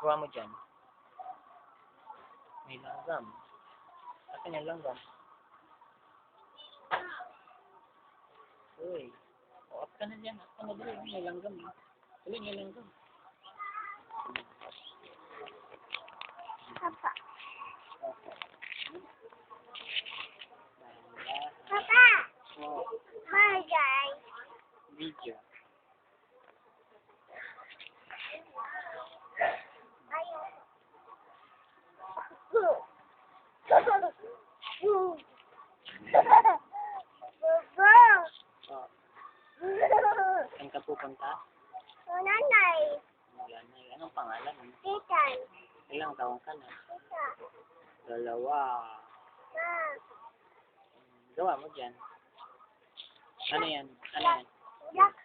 Gawa mo dyan. May langgam. Akin yung langgam. Uy. O, up ka na dyan. Up ka na dyan. May langgam. Uy, may langgam. Papa. Papa. Oh, Hi guys. video. Oh, saan ka pupunta? Nanay. Wala na. Anong pangalan mo? Titan. Ilang taong ka na? Tita. 2. Ma. Gawa mo dyan. Ano yan? Ano yan? Yak.